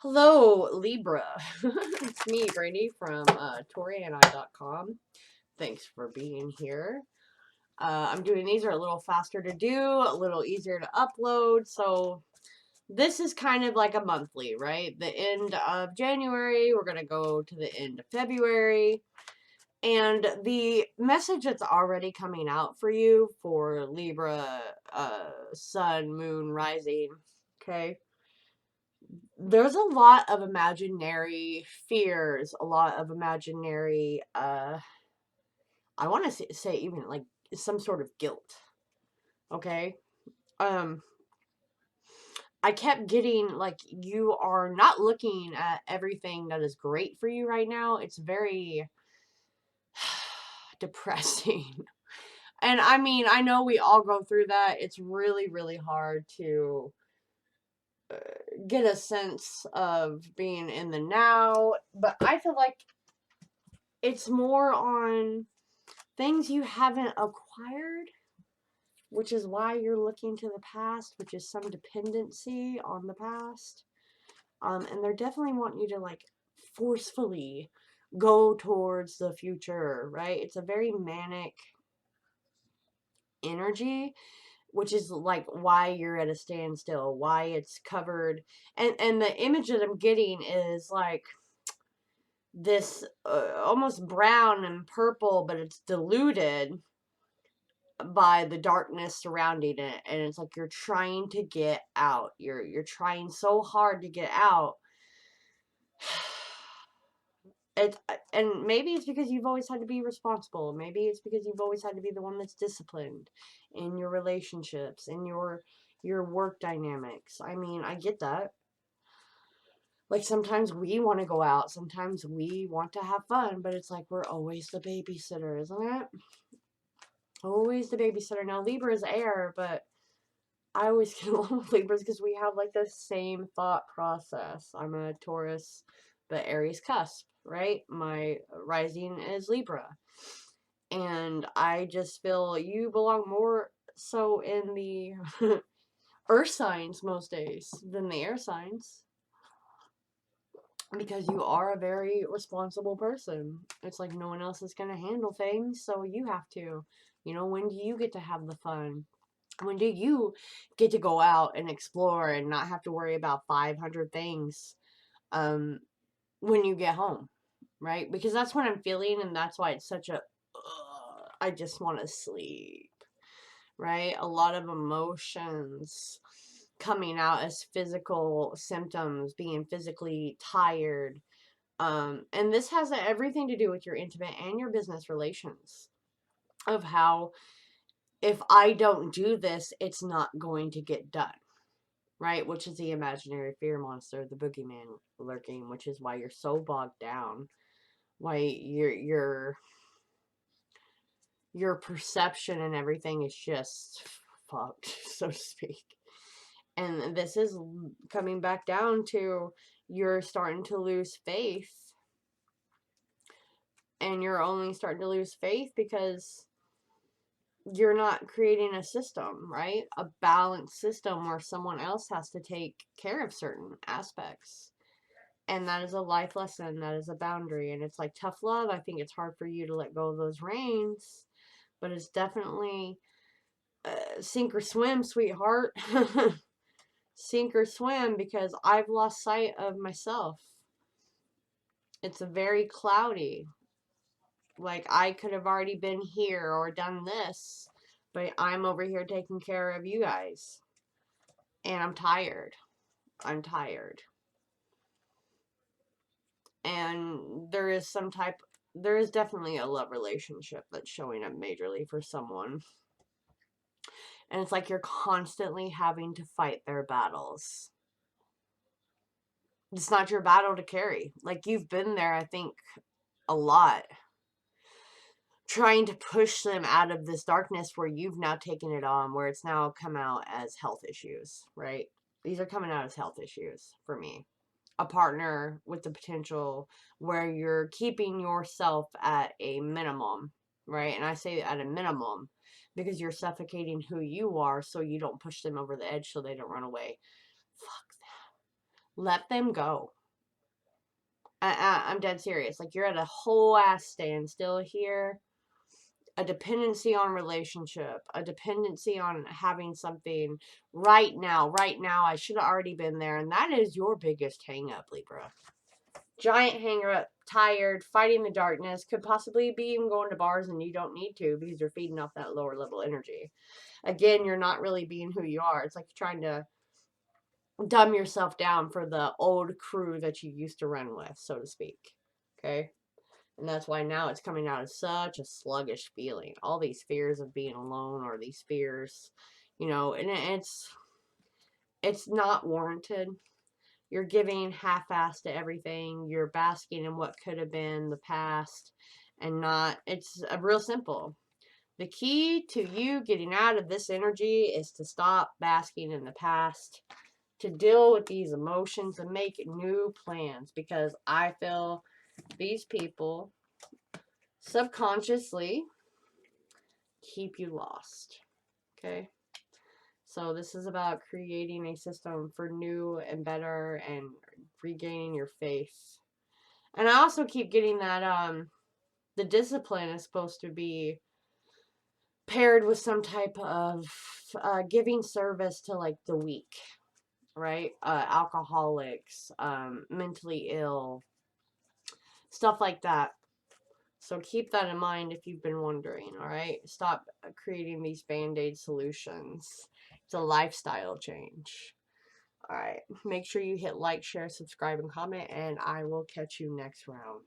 Hello, Libra. It's me, Brandy, from Taurean.com. Thanks for being here. I'm doing these are a little faster to do, a little easier to upload. So this is kind of like a monthly, right? The end of January, we're going to go to the end of February. And the message that's already coming out for you for Libra, Sun, Moon, Rising, okay? There's a lot of imaginary fears, a lot of imaginary, I want to say even like some sort of guilt. Okay. Um, I kept getting like you are not looking at everything that is great for you right now. It's very depressing. And I mean, I know we all go through that. It's really, really hard to get a sense of being in the now. But I feel like it's more on things you haven't acquired, which is why you're looking to the past, which is some dependency on the past. And they're definitely wanting you to like forcefully go towards the future, right? It's a very manic energy, which is like why you're at a standstill, why it's covered. And the image that I'm getting is like this almost brown and purple, but it's diluted by the darkness surrounding it, and it's like you're trying to get out. You're trying so hard to get out. It's and maybe it's because you've always had to be responsible. Maybe it's because you've always had to be the one that's disciplined in your relationships, in your work dynamics. I mean, I get that. Like sometimes we want to go out, sometimes we want to have fun, but it's like we're always the babysitter, isn't it? Always the babysitter. Now Libra is air, but I always get along with Libras because we have like the same thought process. I'm a Taurus, but Aries cusp, right? My rising is Libra. And I just feel you belong more so in the earth signs most days than the air signs because you are a very responsible person. It's like no one else is going to handle things, so you have to. You know, when do you get to have the fun? When do you get to go out and explore and not have to worry about 500 things when you get home, right? Because that's what I'm feeling, and that's why it's such a I just want to sleep, right? A lot of emotions coming out as physical symptoms, being physically tired. And this has everything to do with your intimate and your business relations, of how if I don't do this, it's not going to get done, right? Which is the imaginary fear monster, the boogeyman lurking, which is why you're so bogged down, why your perception and everything is just fucked, so to speak. And this is coming back down to you're starting to lose faith, and you're only starting to lose faith because you're not creating a system, right? A balanced system where someone else has to take care of certain aspects. And that is a life lesson. That is a boundary. And it's like tough love. I think it's hard for you to let go of those reins. But it's definitely sink or swim, sweetheart. Sink or swim, because I've lost sight of myself. It's a very cloudy. Like, I could have already been here or done this, but I'm over here taking care of you guys. And I'm tired. I'm tired. And there is definitely a love relationship that's showing up majorly for someone. And it's like you're constantly having to fight their battles. It's not your battle to carry. Like, you've been there, I think, a lot, trying to push them out of this darkness where you've now taken it on, where it's now come out as health issues, right? These are coming out as health issues for me. A partner with the potential where you're keeping yourself at a minimum, right? And I say at a minimum because you're suffocating who you are so you don't push them over the edge so they don't run away. Fuck them. Let them go. I'm dead serious. Like, you're at a whole ass standstill here. A dependency on relationship, a dependency on having something right now. Right now, I should have already been there. And that is your biggest hang up, Libra. Giant hanger up, tired, fighting the darkness, could possibly be even going to bars and you don't need to because you're feeding off that lower level energy. Again, you're not really being who you are. It's like trying to dumb yourself down for the old crew that you used to run with, so to speak. Okay? And that's why now it's coming out as such a sluggish feeling. All these fears of being alone, or these fears, you know, and it's not warranted. You're giving half-assed to everything. You're basking in what could have been the past and not, it's real simple. The key to you getting out of this energy is to stop basking in the past, to deal with these emotions and make new plans, because I feel these people subconsciously keep you lost. Okay? So this is about creating a system for new and better and regaining your faith. And I also keep getting that the discipline is supposed to be paired with some type of giving service to like the weak, right? Alcoholics, mentally ill, stuff like that. So keep that in mind if you've been wondering, all right? Stop creating these band-aid solutions. It's a lifestyle change. All right. Make sure you hit like, share, subscribe, and comment, and I will catch you next round.